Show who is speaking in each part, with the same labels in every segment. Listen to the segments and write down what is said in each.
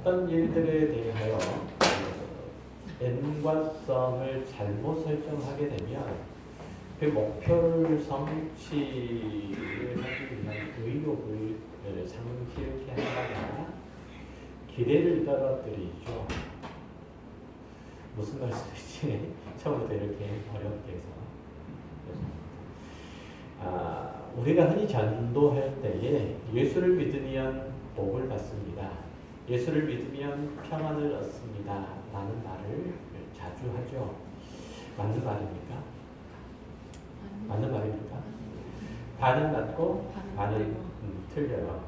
Speaker 1: 어떤 일들에 대하여 엔과성을 잘못 설정하게 되면 그 목표를 성취하기 위한 의욕을 상실케 한다거나 기대를 떨어뜨리죠. 무슨 말씀인지 처음부터 이렇게 어렵게 해서 우리가 흔히 전도할 때에 예수를 믿으면 복을 받습니다. 예수를 믿으면 평안을 얻습니다. 라는 말을 자주 하죠. 맞는 말입니까? 맞는 말입니까? 반은 맞고 반은 틀려요.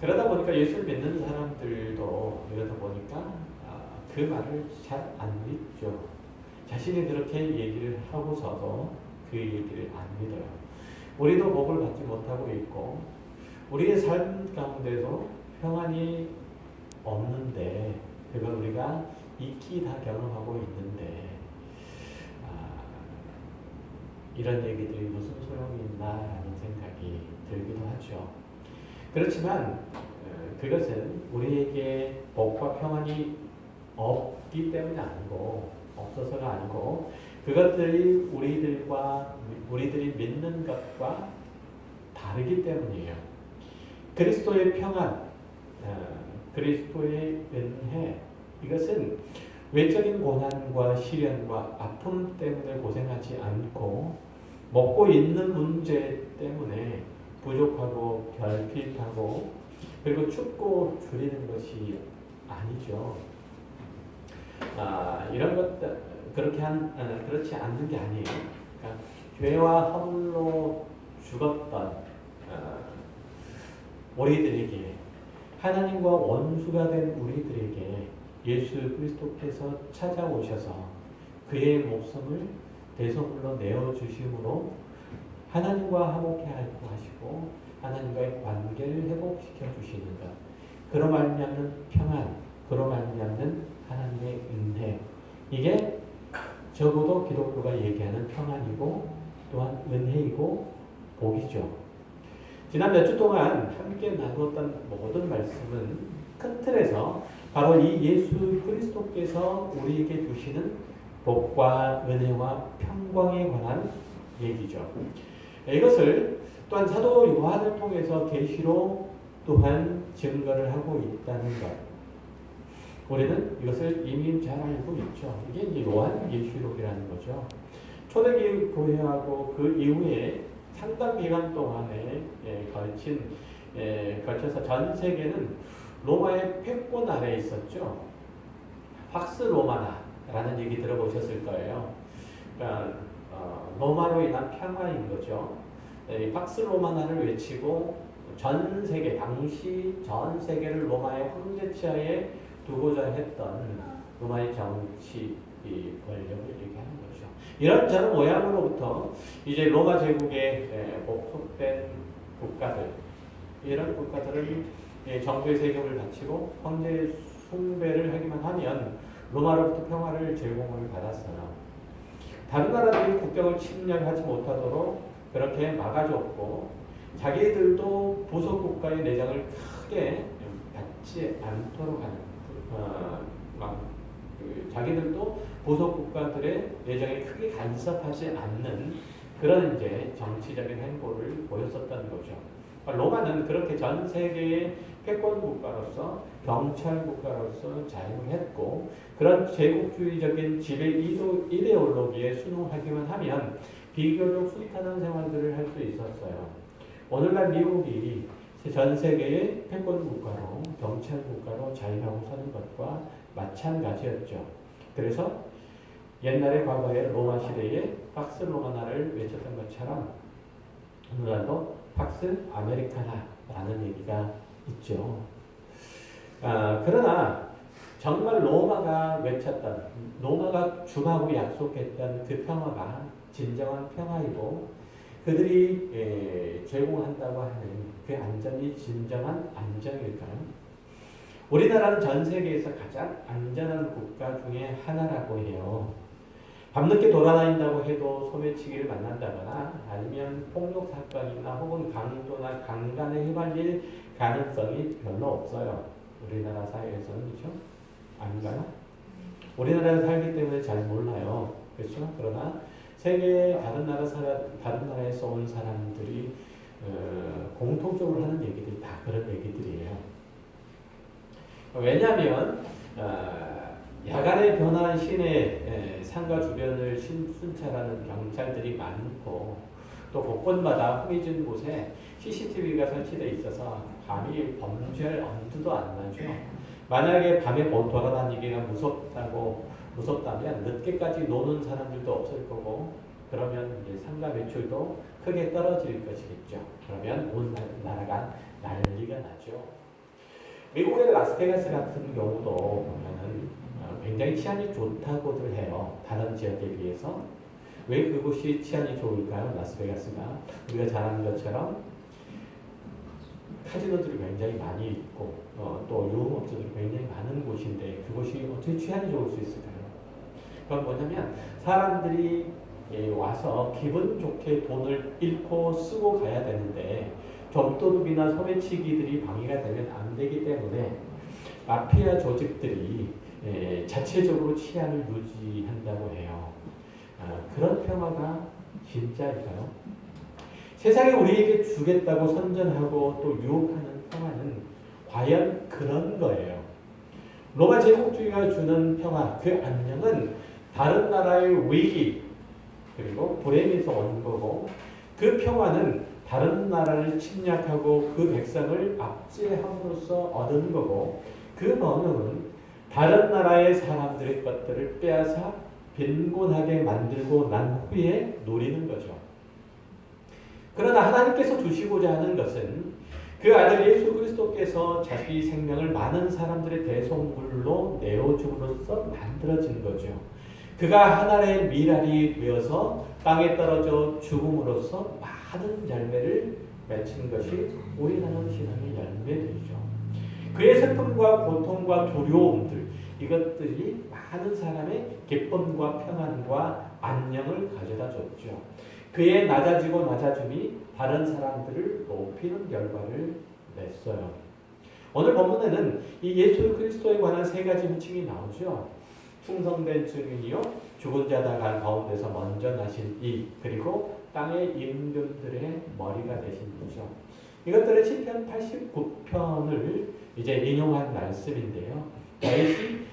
Speaker 1: 그러다 보니까 예수를 믿는 사람들도 이러다 보니까 그 말을 잘 안 믿죠. 자신이 그렇게 얘기를 하고서도 그 얘기를 안 믿어요. 우리도 복을 받지 못하고 있고 우리의 삶 가운데도 평안이 없는데 그걸 우리가 익히 다 경험하고 있는데 이런 얘기들이 무슨 소용이 있나라는 생각이 들기도 하죠. 그렇지만 그것은 우리에게 복과 평안이 없기 때문이 아니고 없어서가 아니고 그것들이 우리들이 믿는 것과 다르기 때문이에요. 그리스도의 평안, 그리스도의 은혜 이것은 외적인 고난과 시련과 아픔 때문에 고생하지 않고 먹고 있는 문제 때문에 부족하고 결핍하고 그리고 춥고 줄이는 것이 아니죠. 이런 것들 그렇지 않는 게 아니에요. 그러니까 죄와 허물로 죽었던 우리들에게 하나님과 원수가 된 우리들에게 예수 그리스도께서 찾아오셔서 그의 목숨을 대속물로 내어주심으로 하나님과 화목해 하고 하시고 하나님과의 관계를 회복시켜 주시는 것 그로 말미암는 평안 그로 말미암는 하나님의 은혜 이게 적어도 기독교가 얘기하는 평안이고 또한 은혜이고 복이죠. 지난 몇 주 동안 함께 나누었던 모든 말씀은 큰 틀에서 바로 이 예수 그리스도께서 우리에게 주시는 복과 은혜와 평강에 관한 얘기죠. 이것을 또한 사도 요한을 통해서 계시로 또한 증거를 하고 있다는 것. 우리는 이것을 이미 잘 알고 있죠. 이게 이제 요한계시록이라는 거죠. 초대교회 교회하고 그 이후에 상당 기간 동안에 걸쳐서 전 세계는 로마의 패권 아래에 있었죠. 팍스 로마나라는 얘기 들어보셨을 거예요. 그러니까 로마로 인한 평화인 거죠. 팍스 로마나를 외치고 전 세계 당시 전 세계를 로마의 황제치하에 두고자 했던 로마의 정치 권력을 얘기하는 거죠. 이런저런 모양으로부터 이제 로마 제국에 복속된 국가들 이런 국가들은 정부의 세금을 바치고 황제 숭배를 하기만 하면 로마로부터 평화를 제공을 받았어요. 다른 나라들이 국경을 침략하지 못하도록 그렇게 막아줬고 자기들도 부속 국가의 내장을 크게 받지 않도록 하는 자기들도 부속 국가들의 내정에 크게 간섭하지 않는 그런 이제 정치적인 행보를 보였었던 거죠. 로마는 그렇게 전 세계의 패권 국가로서 경찰 국가로서 자유했고 그런 제국주의적인 지배 이데올로기에 순응하기만 하면 비교적 순탄한 생활들을 할 수 있었어요. 오늘날 미국이 전 세계의 패권 국가로 경찰 국가로 자유하고 사는 것과 마찬가지였죠. 그래서 옛날의 과거의 로마 시대에 팍스 로마나를 외쳤던 것처럼 오늘날도 팍스 아메리카나라는 얘기가 있죠. 그러나 정말 로마가 외쳤던 로마가 주하고 약속했던 그 평화가 진정한 평화이고 그들이 제공한다고 하는 그 안전이 진정한 안정일까요? 우리나라는 전 세계에서 가장 안전한 국가 중에 하나라고 해요. 밤늦게 돌아다닌다고 해도 소매치기를 만난다거나 아니면 폭력 사건이나 혹은 강도나 강간에 휘말릴 가능성이 별로 없어요. 우리나라 사회에서는. 그렇죠? 아닌가요? 우리나라에 살기 때문에 잘 몰라요. 그렇죠? 그러나 세계 다른 나라에서 온 사람들이 공통적으로 하는 얘기들이 다 그런 얘기들이에요. 왜냐하면 야간에 변화한 시내 상가 주변을 순찰하는 경찰들이 많고 또 곳곳마다 흥미진 곳에 CCTV가 설치되어 있어서 밤이 범죄할 엄두도 안 나죠. 만약에 밤에 돌아다니기가 무섭다면 늦게까지 노는 사람들도 없을 거고 그러면 이제 상가 매출도 크게 떨어질 것이겠죠. 그러면 온 나라가 난리가 나죠. 미국의 라스베가스 같은 경우도 보면은 굉장히 치안이 좋다고들 해요. 다른 지역에 비해서. 왜 그곳이 치안이 좋을까요? 라스베가스가. 우리가 잘 아는 것처럼 카지노들이 굉장히 많이 있고 또 유흥업소들이 굉장히 많은 곳인데 그곳이 어떻게 치안이 좋을 수 있을까요? 그건 뭐냐면 사람들이 와서 기분 좋게 돈을 잃고 쓰고 가야 되는데 점도둑이나 소매치기들이 방해가 되면 안 되기 때문에 마피아 조직들이 자체적으로 치안을 유지한다고 해요. 그런 평화가 진짜일까요? 세상에 우리에게 주겠다고 선전하고 또 유혹하는 평화는 과연 그런 거예요. 로마 제국주의가 주는 평화, 그 안녕은 다른 나라의 위기 그리고 불행에서 온 거고 그 평화는 다른 나라를 침략하고 그 백성을 압제함으로써 얻은 거고 그 번영은 다른 나라의 사람들의 것들을 빼앗아 빈곤하게 만들고 난 후에 누리는 거죠. 그러나 하나님께서 주시고자 하는 것은 그 아들 예수 그리스도께서 자기 생명을 많은 사람들의 대속물로 내어줌으로써 만들어진 거죠. 그가 하늘의 미랄이 되어서 땅에 떨어져 죽음으로써 많은 열매를 맺힌 것이 우리나라 신앙의 열매들이죠. 그의 슬픔과 고통과 두려움들 이것들이 많은 사람의 기쁨과 평안과 안녕을 가져다 줬죠. 그의 낮아지고 낮아짐이 다른 사람들을 높이는 결과를 냈어요. 오늘 본문에는 이 예수 그리스도에 관한 세 가지 호칭이 나오죠. 충성된 증인이요, 죽은 자들 가운데서 먼저 나신 이, 그리고 땅의 임금들의 머리가 되신 이죠. 이것들은 시편 89편을 이제 인용한 말씀인데요. 다윗이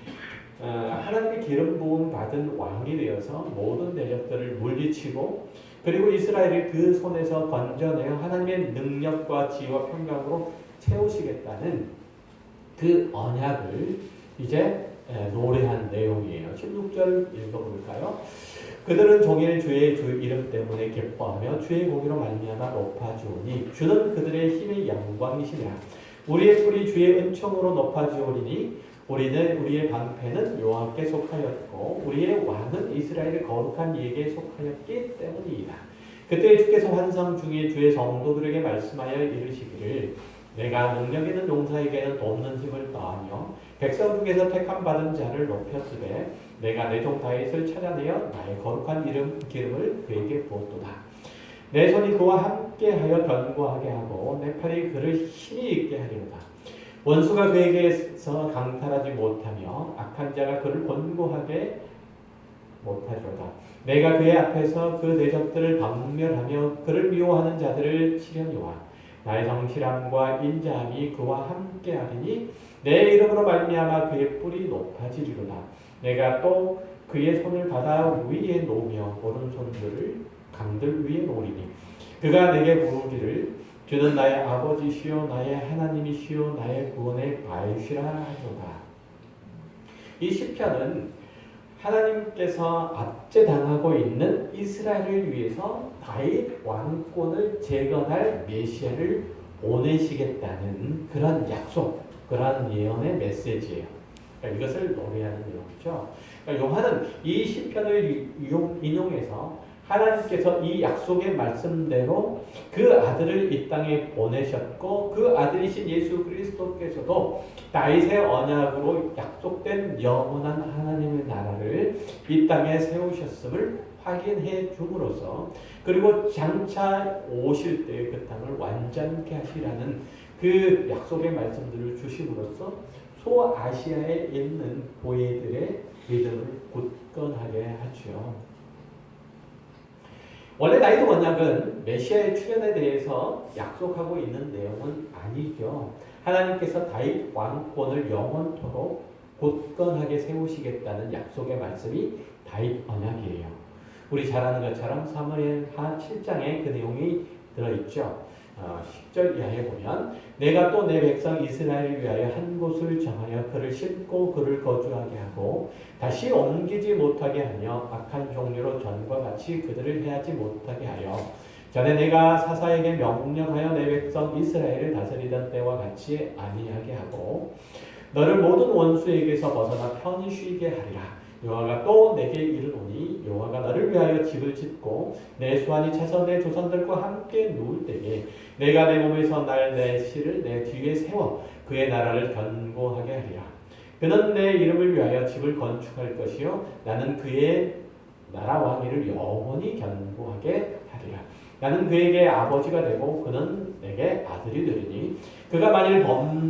Speaker 1: 하나님의 기름 부음 받은 왕이 되어서 모든 대적들을 물리치고 그리고 이스라엘을 그 손에서 건져내어 하나님의 능력과 지혜와 평강으로 채우시겠다는 그 언약을 이제 노래한 내용이에요. 16절 읽어볼까요? 그들은 종일 주의 주 이름 때문에 기뻐하며 주의 공의로 말미암아 높아지오니 주는 그들의 힘의 영광이시냐. 우리의 뿔이 주의 은총으로 높아지오리니 우리의 방패는 여호와께 속하였고 우리의 왕은 이스라엘의 거룩한 이에게 속하였기 때문이다. 그때 주께서 환상 중에 주의 성도들에게 말씀하여 이르시기를 내가 능력 있는 용사에게는 돕는 힘을 더하며 백성 중에서 택함 받은 자를 높였으되 내가 내 종 다윗을 찾아내어 나의 거룩한 기름을 그에게 부었도다. 내 손이 그와 함께하여 견고하게 하고 내 팔이 그를 힘이 있게 하리로다. 원수가 그에게서 강탈하지 못하며 악한 자가 그를 곤고하게 못하리로다. 내가 그의 앞에서 그 대적들을 박멸하며 그를 미워하는 자들을 치려니와 나의 성실함과 인자함이 그와 함께하리니 내 이름으로 말미암아 그의 뿔이 높아지리로다. 내가 또 그의 손을 받아 위에 놓으며 오른손들을 강들 위에 놓으리니 그가 내게 부르기를 주는 나의 아버지시요 나의 하나님이시요 나의 구원의 바위시라 하리로다. 이 시편은 하나님께서 압제당하고 있는 이스라엘을 위해서 다윗 왕권을 재건할 메시아를 보내시겠다는 그런 약속, 그런 예언의 메시지예요. 그러니까 이것을 노래하는 내용이죠. 그러니까 요한은 이 시편을 인용해서 하나님께서 이 약속의 말씀대로 그 아들을 이 땅에 보내셨고 그 아들이신 예수 그리스도께서도 다윗의 언약으로 약속된 영원한 하나님의 나라를 이 땅에 세우셨음을 확인해 줌으로써 그리고 장차 오실 때 그 땅을 완전케 하시라는 그 약속의 말씀들을 주심으로써 소아시아에 있는 교회들의 믿음을 굳건하게 하죠. 원래 다윗 원약은 메시아의 출현에 대해서 약속하고 있는 내용은 아니죠. 하나님께서 다윗 왕권을 영원토록 굳건하게 세우시겠다는 약속의 말씀이 다윗 언약이에요. 우리 잘 아는 것처럼 사무엘하 7장에 그 내용이 들어있죠. 10절 이하에 보면 내가 또 내 백성 이스라엘을 위하여 한 곳을 정하여 그를 심고 그를 거주하게 하고 다시 옮기지 못하게 하며 악한 종류로 전과 같이 그들을 해하지 못하게 하여 전에 내가 사사에게 명령하여 내 백성 이스라엘을 다스리던 때와 같이 아니하게 하고 너를 모든 원수에게서 벗어나 편히 쉬게 하리라. 여호와가 또 내게 이르노니 여호와가 너를 위하여 집을 짓고 내 수완이 차서 내 조상들과 함께 누울 때에 내가 내 몸에서 날 내 씨를 내 뒤에 세워 그의 나라를 견고하게 하리라. 그는 내 이름을 위하여 집을 건축할 것이요 나는 그의 나라 왕위를 영원히 견고하게 하리라. 나는 그에게 아버지가 되고 그는 내게 아들이 되리니 그가 만일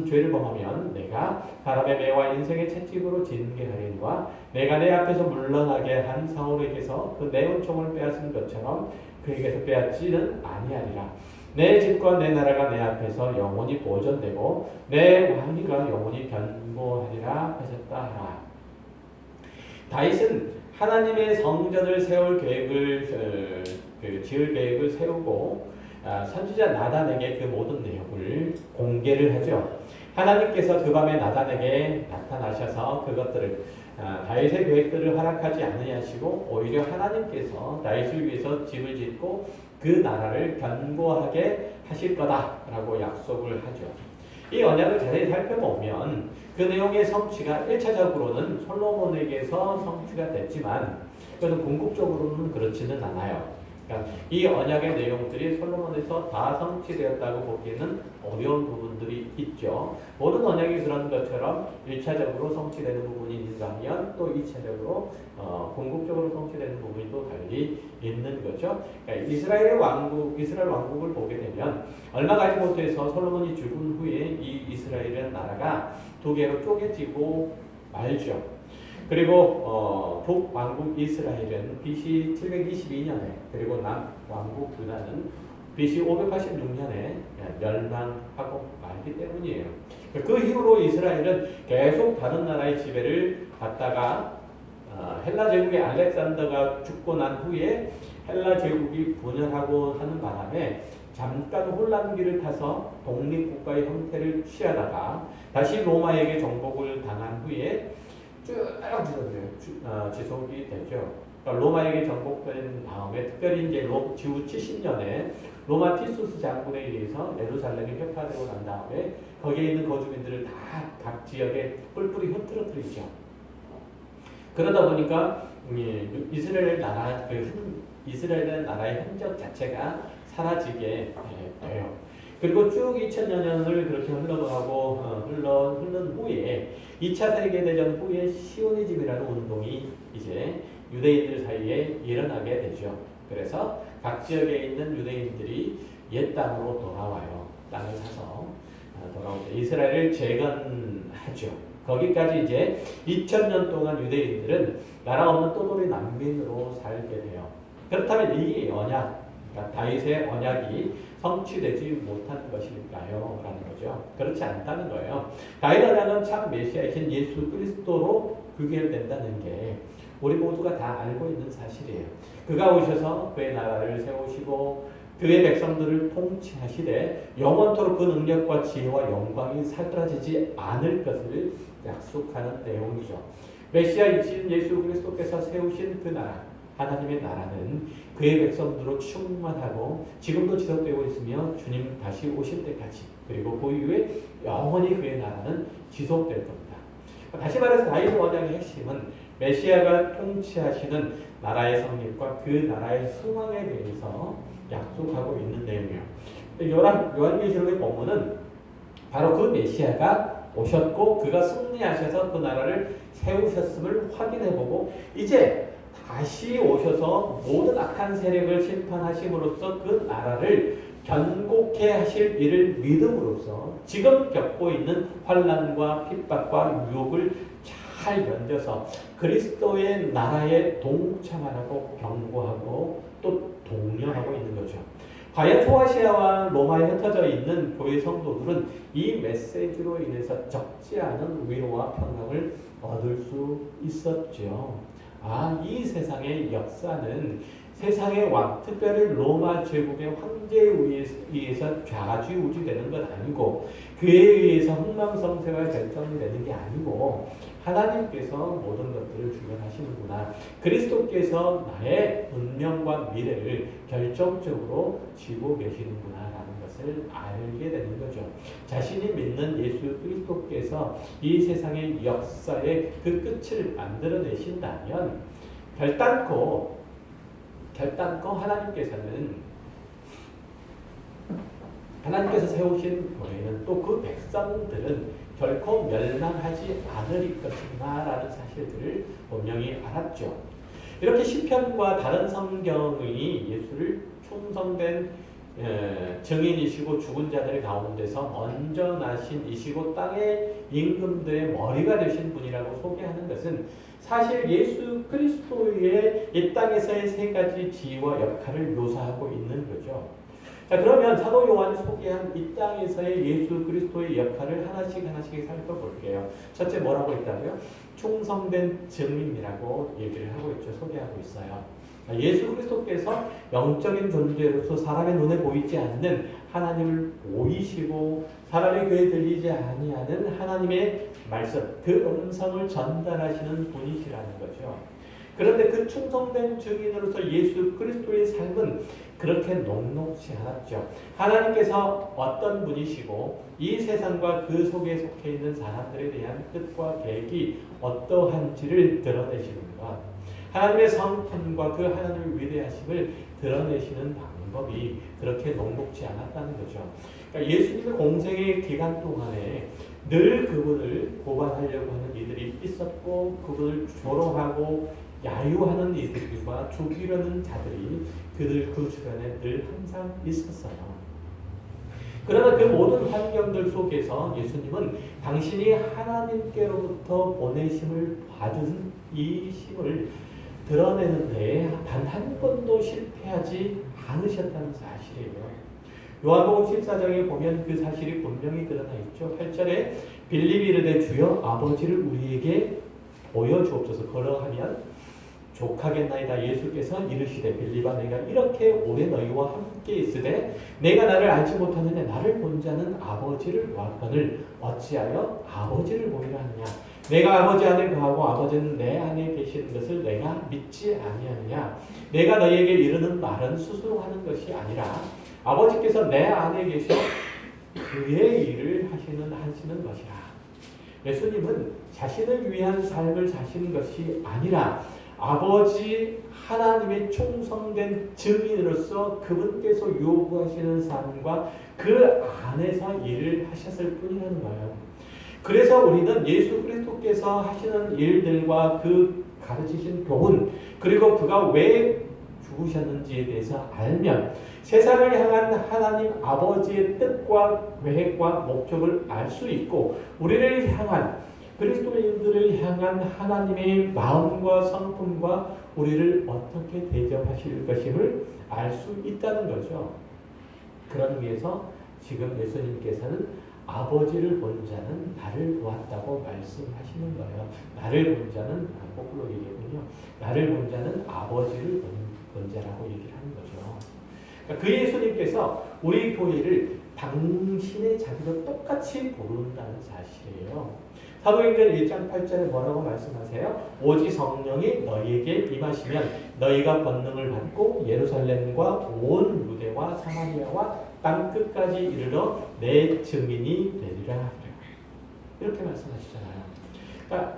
Speaker 1: 죄를 범하면 내가 사람의 매와 인생의 채찍으로 징계하리니와 내가 내 앞에서 물러나게 한 사울에게서 그 내 은총을 빼앗은 것처럼 그에게서 빼앗지는 아니하리라. 내 집과 내 나라가 내 앞에서 영원히 보존되고 내 왕위가 영원히 견고하리라 하셨다 하라. 다윗은 하나님의 성전을 세울 계획을 지을 계획을 세우고 선지자 나단에게 그 모든 내용을 공개를 하죠. 하나님께서 그 밤에 나단에게 나타나셔서 그것들을 다윗의 계획들을 허락하지 않으시고 오히려 하나님께서 다윗을 위해서 집을 짓고 그 나라를 견고하게 하실 거다라고 약속을 하죠. 이 언약을 자세히 살펴보면 그 내용의 성취가 1차적으로는 솔로몬에게서 성취가 됐지만 그것은 궁극적으로는 그렇지는 않아요. 그러니까 이 언약의 내용들이 솔로몬에서 다 성취되었다고 보기에는 어려운 부분들이 있죠. 모든 언약이 그런 것처럼 1차적으로 성취되는 부분이 있다면 또 2차적으로 궁극적으로 성취되는 부분이 또 달리 있는 거죠. 그러니까 이스라엘 왕국을 보게 되면 얼마 가지 못해서 솔로몬이 죽은 후에 이 이스라엘이라는 나라가 두 개로 쪼개지고 말죠. 그리고 북왕국 이스라엘은 BC 722년에 그리고 남왕국 유다는 BC 586년에 멸망하고 말기 때문이에요. 그 이후로 이스라엘은 계속 다른 나라의 지배를 받다가 헬라 제국의 알렉산더가 죽고 난 후에 헬라 제국이 분열하고 하는 바람에 잠깐 혼란기를 타서 독립국가의 형태를 취하다가 다시 로마에게 정복을 당한 후에 쭉 지속이 되죠. 그러니까 로마에게 정복된 다음에 특별히 이제 지후 70년에 로마 티수스 장군에 의해서 예루살렘이 혁파되고 난 다음에 거기에 있는 거주민들을 다 각 지역에 뿔뿔이 흩어뜨리죠. 그러다 보니까 이스라엘 나라의 흔적 자체가 사라지게 돼요. 그리고 쭉 2000년을 그렇게 흐른 후에 2차 세계대전 후에 시오니즘이라는 운동이 이제 유대인들 사이에 일어나게 되죠. 그래서 각 지역에 있는 유대인들이 옛 땅으로 돌아와요. 땅을 사서 돌아올 때 이스라엘을 재건하죠. 거기까지 이제 2000년 동안 유대인들은 나라 없는 떠돌이 난민으로 살게 돼요. 그렇다면 이 언약, 그러니까 다윗의 언약이 성취되지 못한 것일까요? 라는 거죠. 그렇지 않다는 거예요. 다윗 언약은 참 메시아이신 예수 그리스도로 규결된다는 게 우리 모두가 다 알고 있는 사실이에요. 그가 오셔서 그의 나라를 세우시고 그의 백성들을 통치하시되 영원토록 그 능력과 지혜와 영광이 사그라지지 않을 것을 약속하는 내용이죠. 메시아이신 예수 그리스도께서 세우신 그 나라, 하나님의 나라는 그의 백성들로 충만하고 지금도 지속되고 있으며 주님 다시 오실 때까지 그리고 그 이후에 영원히 그의 나라는 지속될 겁니다. 다시 말해서 다윗 언약의 핵심은 메시아가 통치하시는 나라의 성립과 그 나라의 흥왕에 대해서 약속하고 있는 내용이에요. 요한계시록의 본문은 바로 그 메시아가 오셨고 그가 승리하셔서 그 나라를 세우셨음을 확인해보고 이제 다시 오셔서 모든 악한 세력을 심판하심으로써 그 나라를 견고케 하실 이를 믿음으로써 지금 겪고 있는 환난과 핍박과 유혹을 잘 견뎌서 그리스도의 나라에 동참하라고 경고하고 또 독려하고 있는 거죠. 과연 소아시아와 로마에 흩어져 있는 교회 성도들은 이 메시지로 인해서 적지 않은 위로와 평강을 얻을 수 있었죠. 이 세상의 역사는 세상의 왕, 특별히 로마 제국의 황제에 의해서 좌지우지되는 것 아니고 그에 의해서 흥망성쇠가 결정이 되는 게 아니고 하나님께서 모든 것들을 주관하시는구나. 그리스도께서 나의 운명과 미래를 결정적으로 쥐고 계시는구나라는 것을 알게 되는 거죠. 자신이 믿는 예수 그리스도께서 이 세상의 역사의 그 끝을 만들어내신다면 결단코 하나님께서 세우신 교회는 또 그 백성들은 결코 멸망하지 않을 것이다라는 사실들을 분명히 알았죠. 이렇게 시편과 다른 성경이 예수를 충성된 증인이시고 죽은 자들 가운데서 먼저 나신 이시고 땅의 임금들의 머리가 되신 분이라고 소개하는 것은 사실 예수 그리스도의 이 땅에서의 세 가지 지위와 역할을 묘사하고 있는 거죠. 자, 그러면 사도 요한이 소개한 이 땅에서의 예수 그리스도의 역할을 하나씩 살펴볼게요. 첫째 뭐라고 했다고요? 충성된 증인이라고 얘기를 하고 있죠. 소개하고 있어요. 예수 그리스도께서 영적인 존재로서 사람의 눈에 보이지 않는 하나님을 보이시고 사람의 귀에 들리지 아니하는 하나님의 말씀, 그 음성을 전달하시는 분이시라는 거죠. 그런데 그 충성된 증인으로서 예수 그리스도의 삶은 그렇게 녹록지 않았죠. 하나님께서 어떤 분이시고 이 세상과 그 속에 속해 있는 사람들에 대한 뜻과 계획이 어떠한지를 드러내시는 것, 하나님의 성품과 그 하나님의 위대하심을 드러내시는 방법이 그렇게 녹록지 않았다는 거죠. 그러니까 예수님의 공생의 기간 동안에 늘 그분을 고발하려고 하는 이들이 있었고 그분을 조롱하고 야유하는 이들과 죽이려는 자들이 그 주변에 늘 항상 있었어요. 그러나 그 모든 환경들 속에서 예수님은 당신이 하나님께로부터 보내심을 받은 이 힘을 드러내는데 단 한 번도 실패하지 않으셨다는 사실이에요. 요한복음 14장에 보면 그 사실이 분명히 드러나 있죠. 8절에 빌립이 이르되 주여 아버지를 우리에게 보여주옵소서. 그러하면 족하겠나이다. 예수께서 이르시되 빌립아 내가 이렇게 오래 너희와 함께 있으되 내가 나를 알지 못하느냐 나를 본 자는 아버지를 보았거늘 어찌하여 아버지를 보이라 하느냐. 내가 아버지 안에 거하고 아버지는 내 안에 계시는 것을 내가 믿지 아니하느냐. 내가 너희에게 이르는 말은 스스로 하는 것이 아니라 아버지께서 내 안에 계셔 그의 일을 하시는 것이라. 예수님은 자신을 위한 삶을 사시는 것이 아니라 아버지 하나님의 충성된 증인으로서 그분께서 요구하시는 삶과 그 안에서 일을 하셨을 뿐이라는 거예요. 그래서 우리는 예수 그리스도께서 하시는 일들과 그 가르치신 교훈 그리고 그가 왜 죽으셨는지에 대해서 알면 세상을 향한 하나님 아버지의 뜻과 계획과 목적을 알 수 있고 우리를 향한 그리스도인들을 향한 하나님의 마음과 성품과 우리를 어떻게 대접하실 것임을 알 수 있다는 거죠. 그런 의미에서 지금 예수님께서는 아버지를 본 자는 나를 보았다고 말씀하시는 거예요. 나를 본 자는 거꾸로 얘기했군요. 나를 본 자는 아버지를 본 자라고 얘기를 하는 거죠. 그러니까 그 예수님께서 우리 교회를 당신의 자기도 똑같이 부른다는 사실이에요. 사도행전 1장 8절에 뭐라고 말씀하세요? 오직 성령이 너희에게 임하시면 너희가 권능을 받고 예루살렘과 온 유대와 사마리아와 땅끝까지 이르러 내 증인이 되리라. 이렇게 말씀하시잖아요. 그러니까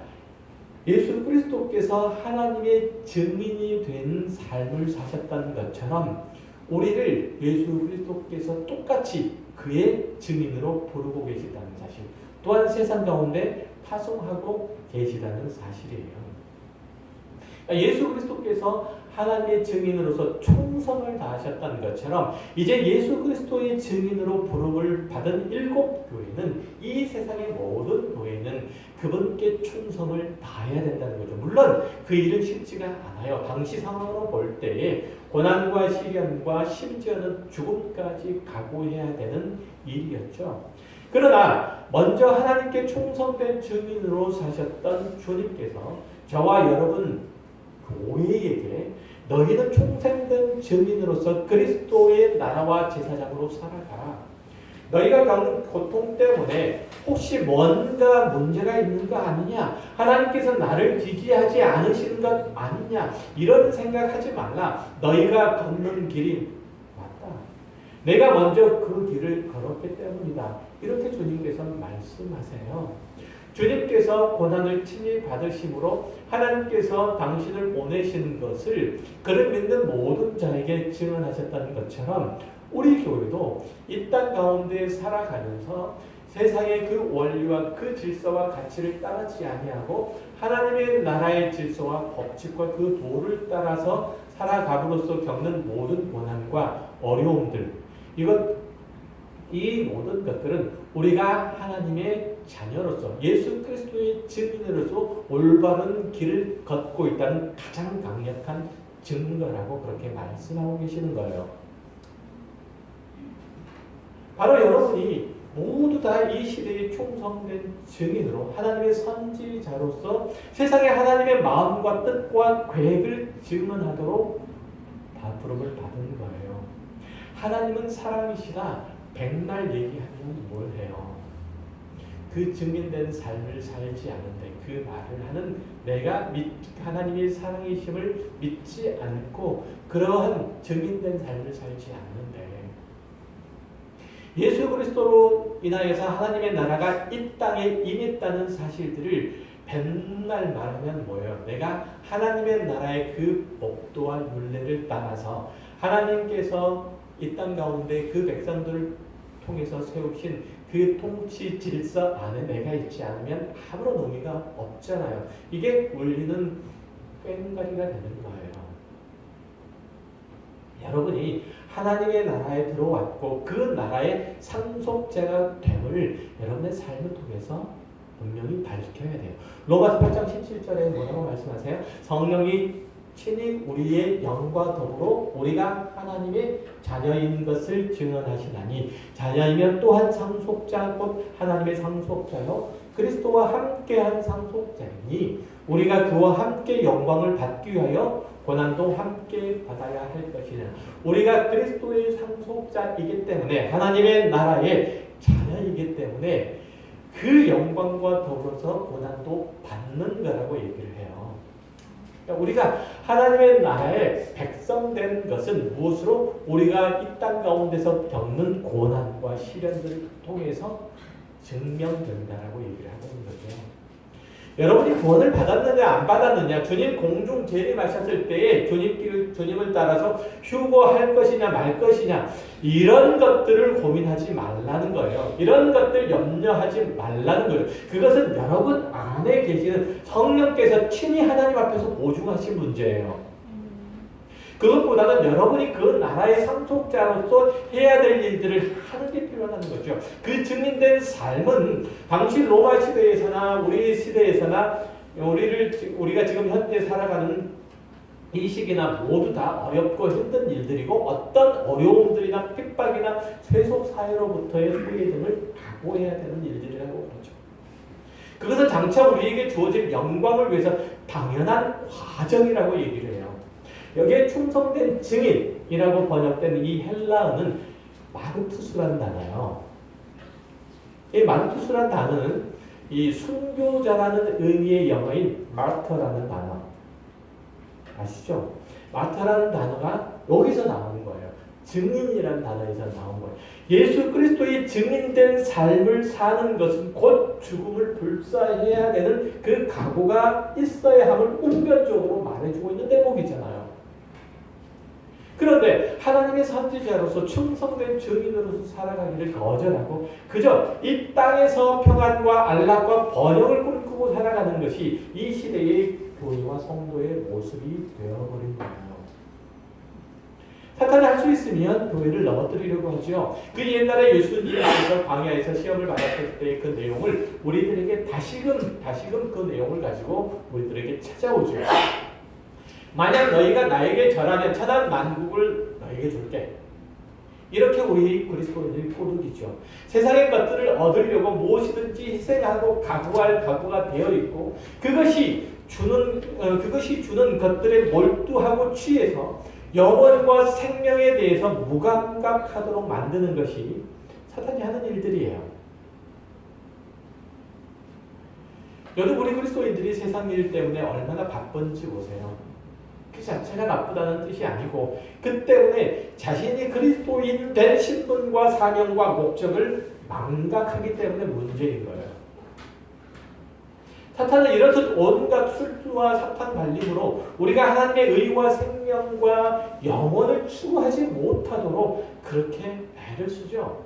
Speaker 1: 예수 그리스도께서 하나님의 증인이 된 삶을 사셨다는 것처럼 우리를 예수 그리스도께서 똑같이 그의 증인으로 부르고 계시다는 사실, 또한 세상 가운데 파송하고 계시다는 사실이에요. 예수 그리스도께서 하나님의 증인으로서 충성을 다하셨다는 것처럼 이제 예수 그리스도의 증인으로 부름을 받은 7 교회는 이 세상의 모든 교회는 그분께 충성을 다해야 된다는 거죠. 물론 그 일은 쉽지가 않아요. 당시 상황으로 볼 때에 고난과 시련과 심지어는 죽음까지 각오해야 되는 일이었죠. 그러나 먼저 하나님께 충성된 증인으로 사셨던 주님께서 저와 여러분 교회에게 너희는 충성된 증인으로서 그리스도의 나라와 제사장으로 살아가라. 너희가 겪는 고통 때문에 혹시 뭔가 문제가 있는 거 아니냐? 하나님께서 나를 지지하지 않으시는 것 아니냐? 이런 생각하지 말라. 너희가 걷는 길이 맞다. 내가 먼저 그 길을 걸었기 때문이다. 이렇게 주님께서 말씀하세요. 주님께서 고난을 친히 받으심으로 하나님께서 당신을 보내시는 것을 그를 믿는 모든 자에게 증언하셨다는 것처럼 우리 교회도 이 땅 가운데 살아가면서 세상의 그 원리와 그 질서와 가치를 따르지 아니하고 하나님의 나라의 질서와 법칙과 그 도를 따라서 살아감으로써 겪는 모든 고난과 어려움들, 이 모든 것들은 우리가 하나님의 자녀로서 예수 그리스도의 증인으로서 올바른 길을 걷고 있다는 가장 강력한 증거라고 그렇게 말씀하고 계시는 거예요. 바로 여러분이 모두 다 이 시대의 충성된 증인으로 하나님의 선지자로서 세상에 하나님의 마음과 뜻과 계획을 증언하도록 다 부름을 받은 거예요. 하나님은 사랑이시다. 백날 얘기하면 뭘 해요? 그 증인된 삶을 살지 않은데 그 말을 하는 내가 하나님의 사랑이심을 믿지 않고 그러한 증인된 삶을 살지 않는데 예수 그리스도로 인하여서 하나님의 나라가 이 땅에 임했다는 사실들을 맨날 말하면 뭐예요? 내가 하나님의 나라의 그 법도와 율례를 따라서 하나님께서 이 땅 가운데 그 백성들을 통해서 세우신 그 통치 질서 안에 내가 있지 않으면 아무런 의미가 없잖아요. 이게 울리는 꽹과리가 되는 거예요. 여러분이 하나님의 나라에 들어왔고 그 나라의 상속자가 됨을 여러분의 삶을 통해서 분명히 밝혀야 돼요. 로마서 8장 17절에 뭐라고 말씀하세요? 성령이 친히 우리의 영과 더불어 우리가 하나님의 자녀인 것을 증언하시나니 자녀이면 또한 상속자 곧 하나님의 상속자요 그리스도와 함께한 상속자이니 우리가 그와 함께 영광을 받기 위하여 고난도 함께 받아야 할 것이냐. 우리가 그리스도의 상속자이기 때문에 하나님의 나라의 자녀이기 때문에 그 영광과 더불어서 고난도 받는 거라고 얘기를 해요. 우리가 하나님의 나라의 백성된 것은 무엇으로? 우리가 이 땅 가운데서 겪는 고난과 시련들을 통해서 증명된다라고 얘기를 하고 있는 거죠. 여러분이 구원을 받았느냐 안 받았느냐 주님 공중 재림하셨을 때에 주님을 따라서 휴거할 것이냐 말 것이냐 이런 것들을 고민하지 말라는 거예요. 이런 것들 염려하지 말라는 거예요. 그것은 여러분 안에 계시는 성령께서 친히 하나님 앞에서 보증하신 문제예요. 그것보다는 여러분이 그 나라의 상속자로서 해야 될 일들을 하는 게 필요하다는 거죠. 그 증인된 삶은 당시 로마 시대에서나 우리 시대에서나 우리가 지금 현재 살아가는 이 시기나 모두 다 어렵고 힘든 일들이고 어떤 어려움들이나 핍박이나 세속 사회로부터의 소외 등을 각오해야 되는 일들이라고 그러죠. 그것은 장차 우리에게 주어질 영광을 위해서 당연한 과정이라고 얘기를 해요. 여기에 충성된 증인이라고 번역된 이 헬라어는 마르투스라는 단어예요. 이 마르투스라는 단어는 이 순교자라는 의미의 영어인 마르터라는 단어 아시죠? 마르터라는 단어가 여기서 나오는 거예요. 증인이라는 단어에서 나온 거예요. 예수 그리스도의 증인된 삶을 사는 것은 곧 죽음을 불사해야 되는 그 각오가 있어야 함을 운변적으로 말해주고 있는 대목이잖아요. 그런데 하나님의 선지자로서 충성된 증인으로서 살아가기를 거절하고 그저 이 땅에서 평안과 안락과 번영을 꿈꾸고 살아가는 것이 이 시대의 교회와 성도의 모습이 되어버린 거예요. 사탄이 할 수 있으면 교회를 넘어뜨리려고 하죠. 그 옛날에 예수님께서 광야에서 시험을 받았을 때 그 내용을 우리들에게 다시금 그 내용을 가지고 우리들에게 찾아오죠. 만약 너희가 나에게 절하면 천한 만국을 너에게 줄게. 이렇게 우리 그리스도인들이 포르기죠. 세상의 것들을 얻으려고 무엇이든지 희생하고 각오가 되어 있고 그것이 주는 것들에 몰두하고 취해서 영혼과 생명에 대해서 무감각하도록 만드는 것이 사탄이 하는 일들이에요. 여러분 우리 그리스도인들이 세상 일 때문에 얼마나 바쁜지 보세요. 그 자체가 나쁘다는 뜻이 아니고 그 때문에 자신이 그리스도인 된 신분과 사명과 목적을 망각하기 때문에 문제인 거예요. 사탄은 이렇듯 온갖 술수와 사탄 발림으로 우리가 하나님의 의와 생명과 영혼을 추구하지 못하도록 그렇게 애를 쓰죠.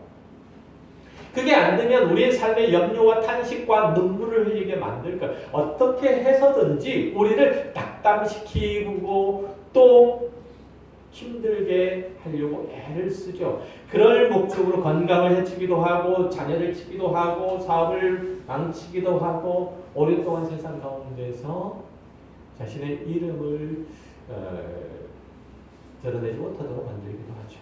Speaker 1: 그게 안 되면 우리의 삶에 염려와 탄식과 눈물을 흘리게 만들 것. 어떻게 해서든지 우리를 낙담시키고 또 힘들게 하려고 애를 쓰죠. 그럴 목적으로 건강을 해치기도 하고 자녀를 치기도 하고 사업을 망치기도 하고 오랫동안 세상 가운데서 자신의 이름을 드러내지 못하도록 만들기도 하죠.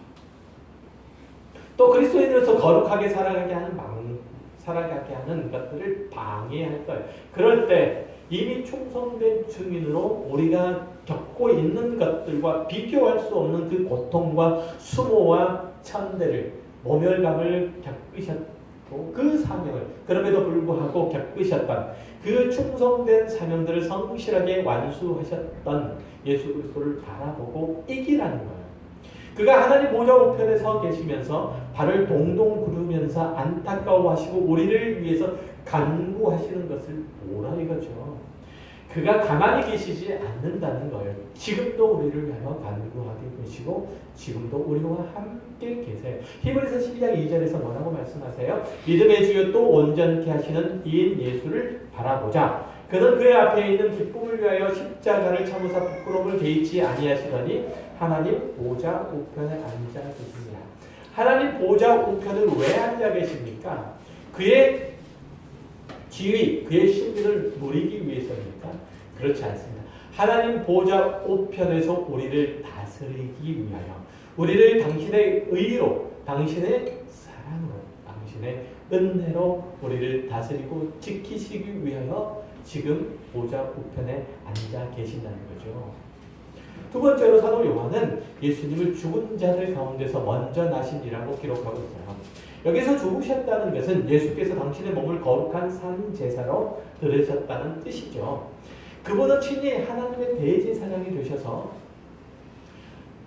Speaker 1: 또 그리스도인으로서 거룩하게 살아가게 하는 것들을 방해할 거예요. 그럴 때 이미 충성된 증인으로 우리가 겪고 있는 것들과 비교할 수 없는 그 고통과 수모와 천대를 모멸감을 겪으셨고 그 사명을 그럼에도 불구하고 겪으셨던 그 충성된 사명들을 성실하게 완수하셨던 예수 그리스도를 바라보고 이기라는 거예요. 그가 하나님 보좌 우편에 서 계시면서 발을 동동 구르면서 안타까워하시고 우리를 위해서 간구하시는 것을 보라 이거죠. 그가 가만히 계시지 않는다는 거예요. 지금도 우리를 위하여 간구하게 계시고 지금도 우리와 함께 계세요. 히브리서 12장 2절에서 뭐라고 말씀하세요? 믿음의 주요 또 온전케 하시는 이인 예수를 바라보자. 그는 그의 앞에 있는 기쁨을 위하여 십자가를 참으사 부끄러움을 개의치 아니하시더니 하나님 보좌 우편에 앉아 계십니다. 하나님 보좌 우편을 왜 앉아 계십니까? 그의 지위, 그의 신비를 누리기 위해서입니까? 그렇지 않습니다. 하나님 보좌 우편에서 우리를 다스리기 위하여 우리를 당신의 의로, 당신의 사랑으로, 당신의 은혜로 우리를 다스리고 지키시기 위하여 지금 보좌 우편에 앉아 계신다는 거죠. 두 번째로 사도 요한은 예수님을 죽은 자들 가운데서 먼저 나신이라고 기록하고 있어요. 여기서 죽으셨다는 것은 예수께서 당신의 몸을 거룩한 산 제사로 들으셨다는 뜻이죠. 그분은 친히 하나님의 대제사장이 되셔서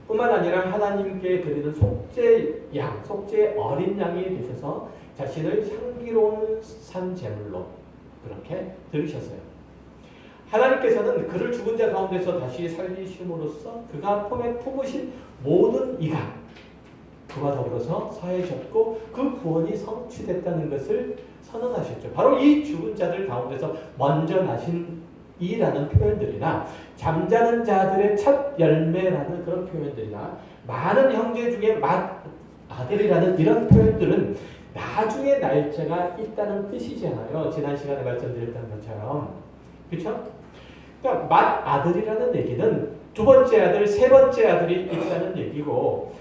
Speaker 1: 뿐만 아니라 하나님께 드리는 속죄 어린 양이 되셔서 자신을 향기로운 산 제물로 그렇게 들으셨어요. 하나님께서는 그를 죽은 자 가운데서 다시 살리심으로써 그가 품으신 모든 이가 그와 더불어서 사해졌고 그 구원이 성취됐다는 것을 선언하셨죠. 바로 이 죽은 자들 가운데서 먼저 나신 이라는 표현들이나 잠자는 자들의 첫 열매라는 그런 표현들이나 많은 형제 중에 맏아들이라는 이런 표현들은 나중에 날짜가 있다는 뜻이잖아요. 지난 시간에 말씀드렸던 것처럼. 그렇죠? 그러니까 맏아들이라는 얘기는 두 번째 아들, 세 번째 아들이 있다는 얘기고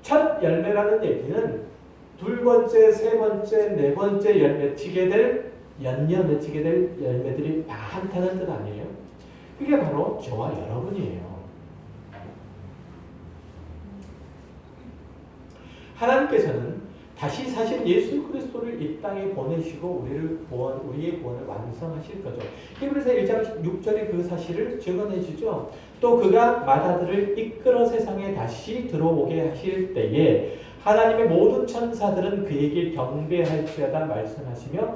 Speaker 1: 첫 열매라는 얘기는 둘 번째, 세 번째, 네 번째 맺히게 될 열매들이 많다는 뜻 아니에요? 그게 바로 저와 여러분이에요. 하나님께서는 다시 사실 예수 그리스도를 이 땅에 보내시고 우리의 구원을 완성하실 거죠. 히브리서 1장 6절에 그 사실을 증언해 주죠. 또 그가 맏아들을 이끌어 세상에 다시 들어오게 하실 때에 하나님의 모든 천사들은 그에게 경배할지어다 말씀하시며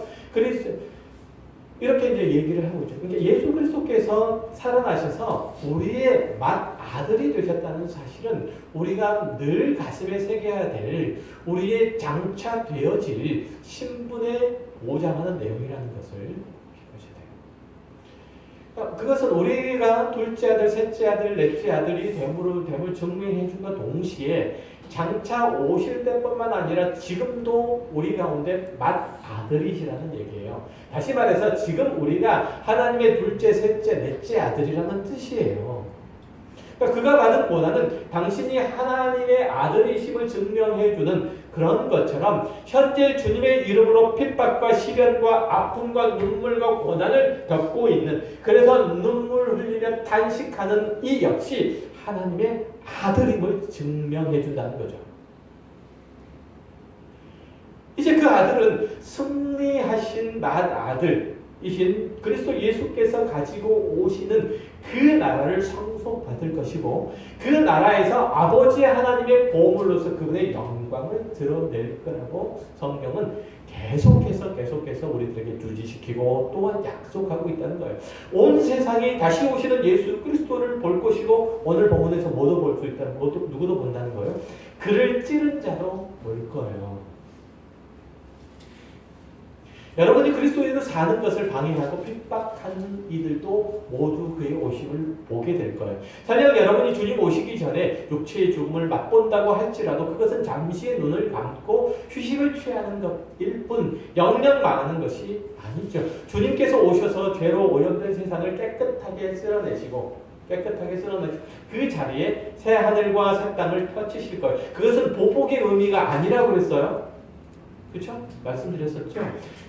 Speaker 1: 이렇게 이제 얘기를 하고 있죠. 그러니까 예수 그리스도께서 살아나셔서 우리의 맏아들이 되셨다는 사실은 우리가 늘 가슴에 새겨야 될 우리의 장차되어질 신분에 보장하는 내용이라는 것을 보셔야 돼요. 그것은 우리가 둘째 아들, 셋째 아들, 넷째 아들이 됨을 증명해 준과 동시에 장차 오실 때뿐만 아니라 지금도 우리 가운데 맏아들이시라는 얘기예요. 다시 말해서 지금 우리가 하나님의 둘째, 셋째, 넷째 아들이라는 뜻이에요. 그러니까 그가 받은 고난은 당신이 하나님의 아들이심을 증명해주는 그런 것처럼 현재 주님의 이름으로 핍박과 시련과 아픔과 눈물과 고난을 겪고 있는, 그래서 눈물 흘리며 탄식하는 이 역시 하나님의 아들임을 증명해준다는 거죠. 이제 그 아들은 승리하신 맏아들이신 그리스도 예수께서 가지고 오시는 그 나라를 상속받을 것이고, 그 나라에서 아버지 하나님의 보물로서 그분의 영광을 드러낼 거라고 성경은 계속해서 우리들에게 주지시키고 또한 약속하고 있다는 거예요. 온 세상이 다시 오시는 예수 그리스도를 볼 것이고, 오늘 본문에서 모두 볼 수 있다는, 누구도 본다는 거예요. 그를 찌른 자도 볼 거예요. 여러분이 그리스도인으로 사는 것을 방해하고 핍박하는 이들도 모두 그의 오심을 보게 될 거예요. 설령 여러분이 주님 오시기 전에 육체의 죽음을 맛본다고 할지라도 그것은 잠시의 눈을 감고 휴식을 취하는 것일 뿐 영영 망하는 것이 아니죠. 주님께서 오셔서 죄로 오염된 세상을 깨끗하게 쓸어내시고 그 자리에 새 하늘과 새 땅을 펼치실 거예요. 그것은 보복의 의미가 아니라고 그랬어요. 그렇죠? 말씀드렸었죠?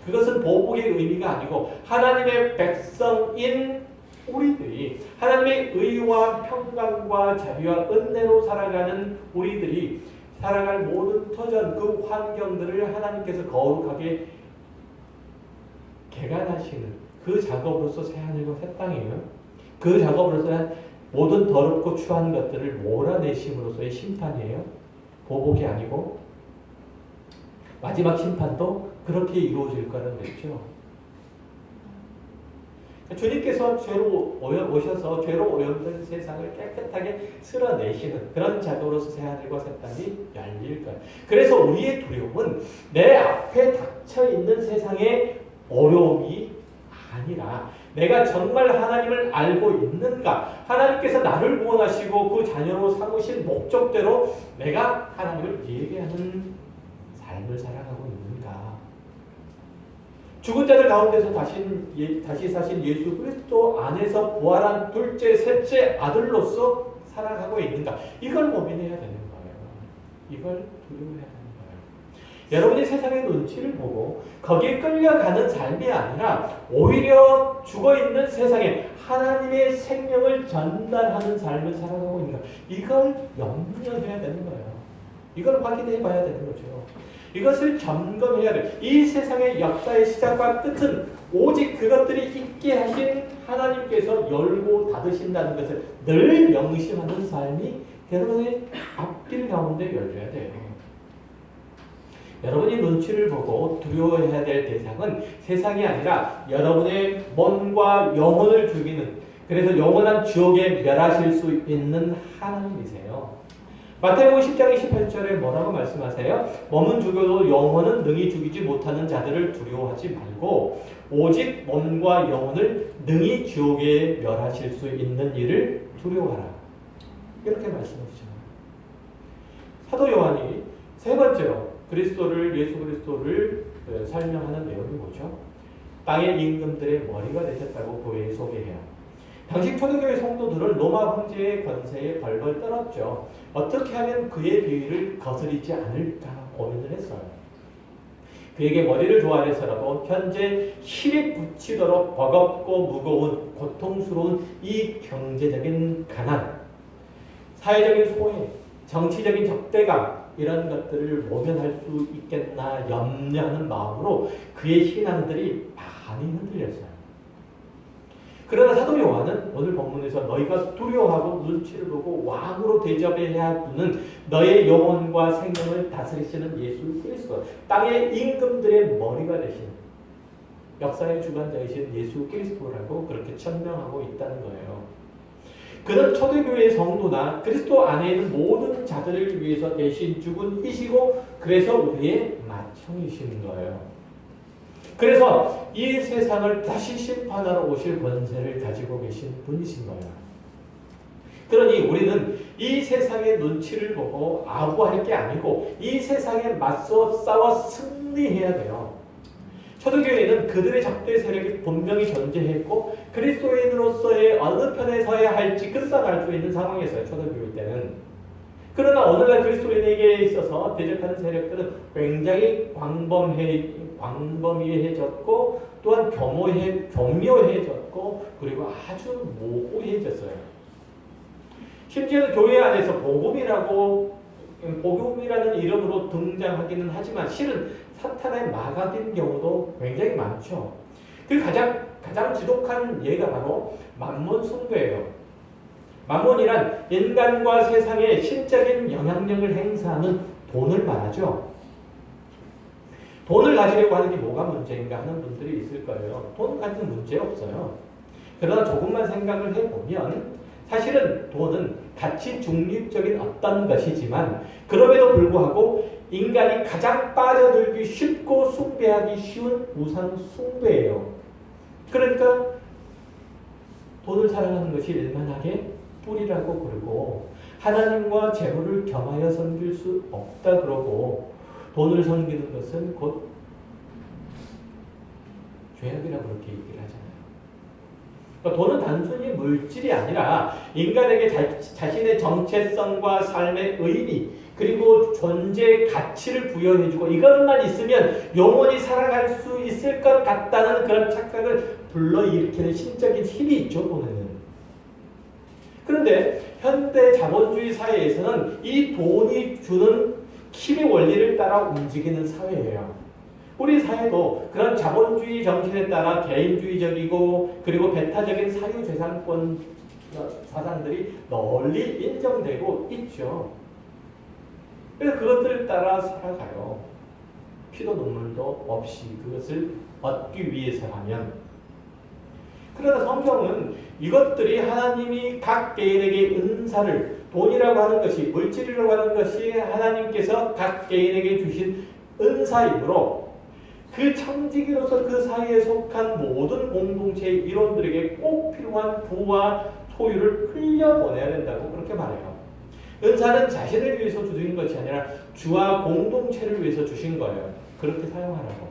Speaker 1: 그것은 보복의 의미가 아니고 하나님의 백성인 우리들이 하나님의 의와 평강과 자비와 은혜로 살아가는 우리들이 살아갈 모든 터전 그 환경들을 하나님께서 거룩하게 개간하시는 그 작업으로서 새하늘과 새 땅이에요. 그 작업으로서 모든 더럽고 추한 것들을 몰아내심으로써의 심판이에요. 보복이 아니고 마지막 심판도 그렇게 이루어질 거라는 거죠. 주님께서 죄로 오셔서 죄로 오염된 세상을 깨끗하게 쓸어내시는 그런 작업으로서 새하늘과 새 땅이 열릴 거예요. 그래서 우리의 두려움은 내 앞에 닥쳐있는 세상의 어려움이 아니라 내가 정말 하나님을 알고 있는가, 하나님께서 나를 구원하시고 그 자녀로 삼으신 목적대로 내가 하나님을 예배하는 삶을 살아가고 있는가. 죽은 자들 가운데서 다시 사신 예수 그리스도 안에서 부활한 둘째, 셋째 아들로서 살아가고 있는가. 이걸 고민해야 되는 거예요. 이걸 두려워해야 되는 거예요. 여러분이 세상의 눈치를 보고 거기에 끌려가는 삶이 아니라 오히려 죽어있는 세상에 하나님의 생명을 전달하는 삶을 살아가고 있는가. 이걸 염려해야 되는 거예요. 이걸 확인해 봐야 되는 거죠. 이것을 점검해야 돼. 이 세상의 역사의 시작과 끝은 오직 그것들이 있게 하신 하나님께서 열고 닫으신다는 것을 늘 명심하는 삶이 여러분의 앞길 가운데 열려야 돼요. 여러분이 눈치를 보고 두려워해야 될 대상은 세상이 아니라 여러분의 몸과 영혼을 죽이는, 그래서 영원한 지옥에 멸하실 수 있는 하나님이세요. 마태복음 10장 28절에 뭐라고 말씀하세요? 몸은 죽여도 영혼은 능히 죽이지 못하는 자들을 두려워하지 말고 오직 몸과 영혼을 능히 지옥에 멸하실 수 있는 이를 두려워하라. 이렇게 말씀하시죠. 사도 요한이 세 번째로 예수 그리스도를 설명하는 내용이 뭐죠? 땅의 임금들의 머리가 되셨다고 교회에 소개해요. 당시 초대교회 성도들은 로마 황제의 권세에 벌벌 떨었죠. 어떻게 하면 그의 비위를 거스리지 않을까 고민을 했어요. 그에게 머리를 조아려서라도 현재 힘에 부치도록 버겁고 무거운 고통스러운 이 경제적인 가난, 사회적인 소외, 정치적인 적대감 이런 것들을 모면할 수 있겠나 염려하는 마음으로 그의 신앙들이 많이 흔들렸어요. 그러나 사도 요한은 오늘 본문에서 너희가 두려워하고 눈치를 보고 왕으로 대접해야 하는 너의 영혼과 생명을 다스리시는 예수 그리스도, 땅의 임금들의 머리가 되시는 역사의 주관자이신 예수 그리스도라고 그렇게 천명하고 있다는 거예요. 그는 초대교회의 성도나 그리스도 안에 있는 모든 자들을 위해서 대신 죽은 이시고 그래서 우리의 맏형이신 거예요. 그래서 이 세상을 다시 심판하러 오실 권세를 가지고 계신 분이신 거예요. 그러니 우리는 이 세상의 눈치를 보고 아부할 게 아니고 이 세상에 맞서 싸워 승리해야 돼요. 초대교회는 그들의 적대 세력이 분명히 존재했고 그리스도인으로서의 어느 편에 서야 할지 끝장날 수 있는 상황이었어요. 초대교회 때는. 그러나 오늘날 그리스도인에게 있어서 대적하는 세력들은 굉장히 광범위해졌고 또한 교묘해졌고 그리고 아주 모호해졌어요. 심지어는 교회 안에서 복음이라는 이름으로 등장하기는 하지만 실은 사탄의 마각인 경우도 굉장히 많죠. 그 가장 지독한 예가 바로 만몬 숭배예요. 만몬이란 인간과 세상에 신적인 영향력을 행사하는 돈을 말하죠. 돈을 가지려고 하는 게 뭐가 문제인가 하는 분들이 있을 거예요. 돈 가지는 문제 없어요. 그러나 조금만 생각을 해보면 사실은 돈은 가치 중립적인 어떤 것이지만 그럼에도 불구하고 인간이 가장 빠져들기 쉽고 숭배하기 쉬운 우상 숭배예요. 그러니까 돈을 사랑하는 것이 일만하게 뿌리라고 그러고 하나님과 재물을 겸하여 섬길 수 없다 그러고 돈을 섬기는 것은 곧 죄악이라고 그렇게 얘기를 하잖아요. 돈은 단순히 물질이 아니라 인간에게 자신의 정체성과 삶의 의미 그리고 존재의 가치를 부여해주고 이것만 있으면 영원히 살아갈 수 있을 것 같다는 그런 착각을 불러일으키는 신적인 힘이 있죠. 돈에는. 그런데 현대 자본주의 사회에서는 이 돈이 주는 힘의 원리를 따라 움직이는 사회예요. 우리 사회도 그런 자본주의 정신에 따라 개인주의적이고 그리고 배타적인 사유재산권 사상들이 널리 인정되고 있죠. 그래서 그것들을 따라 살아가요. 피도 눈물도 없이 그것을 얻기 위해서라면. 그러나 성경은 이것들이 하나님이 각 개인에게 은사를 돈이라고 하는 것이 물질이라고 하는 것이 하나님께서 각 개인에게 주신 은사이므로 그 청지기로서 그 사이에 속한 모든 공동체의 일원들에게 꼭 필요한 부와 소유를 흘려보내야 된다고 그렇게 말해요. 은사는 자신을 위해서 주신 것이 아니라 주와 공동체를 위해서 주신 거예요. 그렇게 사용하라고.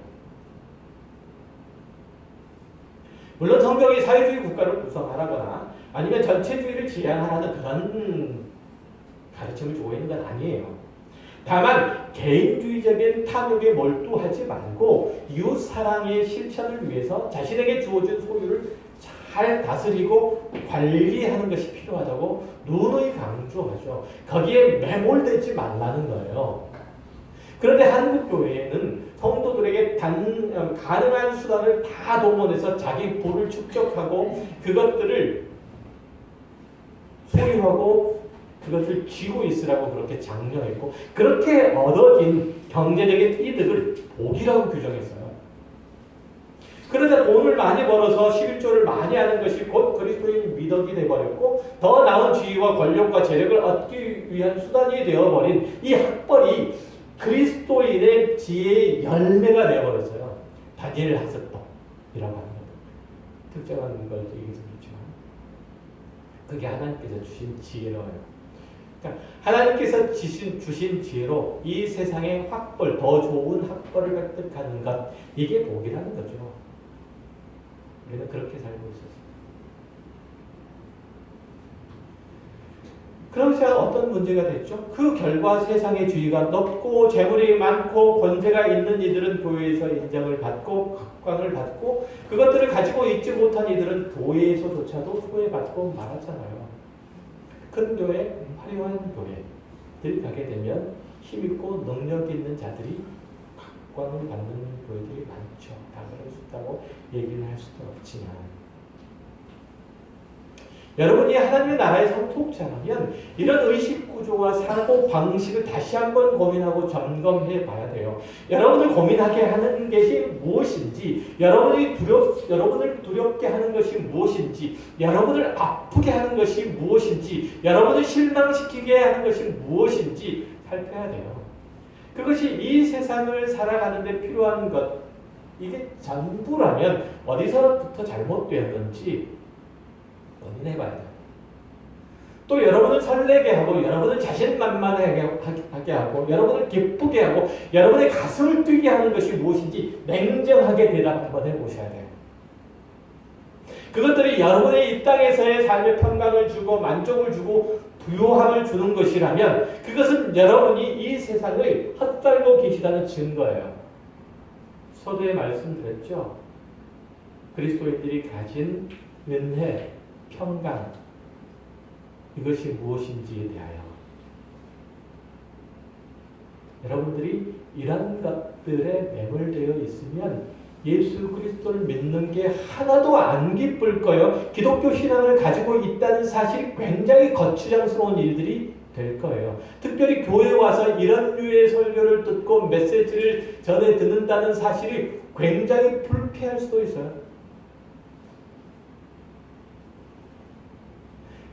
Speaker 1: 물론 성경이 사회주의 국가를 구성하라거나 아니면 전체주의를 지향하라는 그런 가르침을 주고 있는 건 아니에요. 다만 개인주의적인 탐욕에 몰두하지 말고 이웃사랑의 실천을 위해서 자신에게 주어진 소유를 잘 다스리고 관리하는 것이 필요하다고 누누이 강조하죠. 거기에 매몰되지 말라는 거예요. 그런데 한국교회에는 성도들에게 가능한 수단을 다 동원해서 자기 부를 축적하고 그것들을 소유하고 그것을 쥐고 있으라고 그렇게 장려했고 그렇게 얻어진 경제적인 이득을 복이라고 규정했어요. 그러자 돈을 많이 벌어서 11조를 많이 하는 것이 곧 그리스도인 미덕이 되어버렸고 더 나은 지위와 권력과 재력을 얻기 위한 수단이 되어버린 이 학벌이 그리스도인의 지혜의 열매가 되어버렸어요. 다니엘 학습법이라고 하는 것. 특정한 걸 얘기해서 그렇지만 그게 하나님께서 주신 지혜로워요. 그러니까 하나님께서 주신 지혜로 이 세상의 학벌, 더 좋은 학벌을 획득하는 것, 이게 복이라는 거죠. 우리는 그렇게 살고 있었어요. 그러면서 어떤 문제가 됐죠? 그 결과 세상의 주의가 높고 재물이 많고 권세가 있는 이들은 교회에서 인정을 받고 각광을 받고 그것들을 가지고 있지 못한 이들은 교회에서조차도 소외받고 말았잖아요. 큰 교회, 화려한 교회들 가게 되면 힘있고 능력 있는 자들이 각광을 받는 교회들이 많죠. 다 그럴 수 있다고 얘기는 할 수도 없지만 여러분이 하나님의 나라의 상속자라면 이런 의식구조와 사고방식을 다시 한번 고민하고 점검해 봐야 돼요. 여러분을 고민하게 하는 것이 무엇인지, 여러분을 두렵게 하는 것이 무엇인지, 여러분을 아프게 하는 것이 무엇인지, 여러분을 실망시키게 하는 것이 무엇인지 살펴야 돼요. 그것이 이 세상을 살아가는 데 필요한 것, 이게 전부라면 어디서부터 잘못되었는지 고민해봐야 돼요. 또 여러분을 설레게 하고 여러분을 자신만만하게 하고 여러분을 기쁘게 하고 여러분의 가슴을 뛰게 하는 것이 무엇인지 냉정하게 대답 한번 해보셔야 돼요. 그것들이 여러분의 이 땅에서의 삶의 평강을 주고 만족을 주고 부요함을 주는 것이라면 그것은 여러분이 이 세상을 헛살고 계시다는 증거예요. 서두에 말씀드렸죠. 그리스도인들이 가진 은혜, 평강 이것이 무엇인지에 대하여 여러분들이 이런 것들에 매몰되어 있으면 예수 그리스도를 믿는 게 하나도 안 기쁠 거예요. 기독교 신앙을 가지고 있다는 사실이 굉장히 거추장스러운 일들이 될 거예요. 특별히 교회에 와서 이런 류의 설교를 듣고 메시지를 전해 듣는다는 사실이 굉장히 불쾌할 수도 있어요.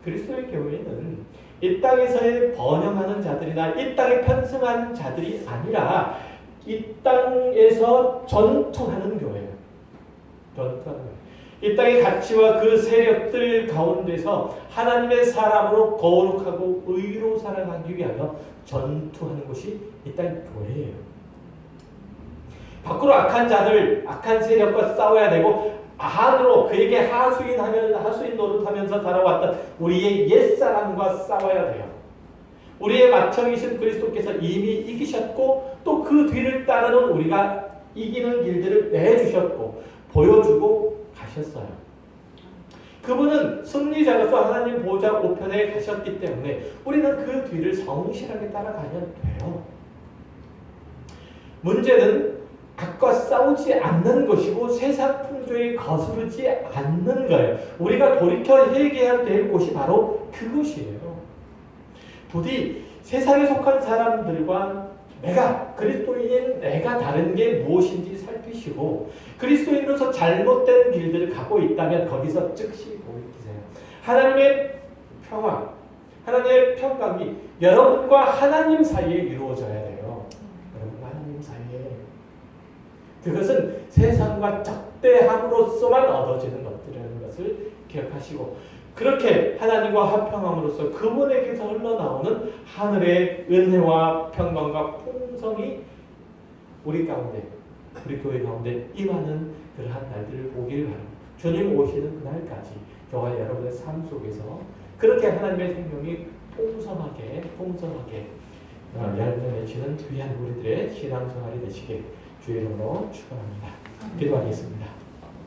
Speaker 1: 그리스도의 교회는 이 땅에서의 번영하는 자들이나 이 땅에 편승한 자들이 아니라 이 땅에서 전투하는 교회예요. 전투하는 교회. 이 땅의 가치와 그 세력들 가운데서 하나님의 사람으로 거룩하고 의로 살아가기 위하여 전투하는 곳이 이 땅의 교회예요. 밖으로 악한 자들, 악한 세력과 싸워야 되고 안으로 그에게 하수인 노릇하면서 살아왔던 우리의 옛사람과 싸워야 돼요. 우리의 맏형이신 그리스도께서 이미 이기셨고 또 그 뒤를 따르는 우리가 이기는 길들을 내주셨고 보여주고 가셨어요. 그분은 승리자로서 하나님 보좌 우편에 가셨기 때문에 우리는 그 뒤를 성실하게 따라가면 돼요. 문제는 악과 싸우지 않는 것이고 세상 풍조에 거스르지 않는 거예요. 우리가 돌이켜 회개해야 될 곳이 바로 그것이에요. 부디 세상에 속한 사람들과 그리스도인인 내가 다른 게 무엇인지 살피시고 그리스도인으로서 잘못된 길들을 가고 있다면 거기서 즉시 돌이키세요. 하나님의 평화, 하나님의 평강이 여러분과 하나님 사이에 이루어져야 돼요. 여러분과 하나님 사이에. 그것은 세상과 적대함으로써만 얻어지는 것들이라는 것을 기억하시고 그렇게 하나님과 화평함으로써 그분에게서 흘러나오는 하늘의 은혜와 평강과 풍성이 우리 가운데, 우리 교회 가운데 임하는 그러한 날들을 보길 바랍니다. 주님 오시는 그날까지 저와 여러분의 삶 속에서 그렇게 하나님의 생명이 풍성하게 열매 맺히는 귀한 우리들의 신앙생활이 되시길 주의 이름으로 축원합니다. 기도하겠습니다.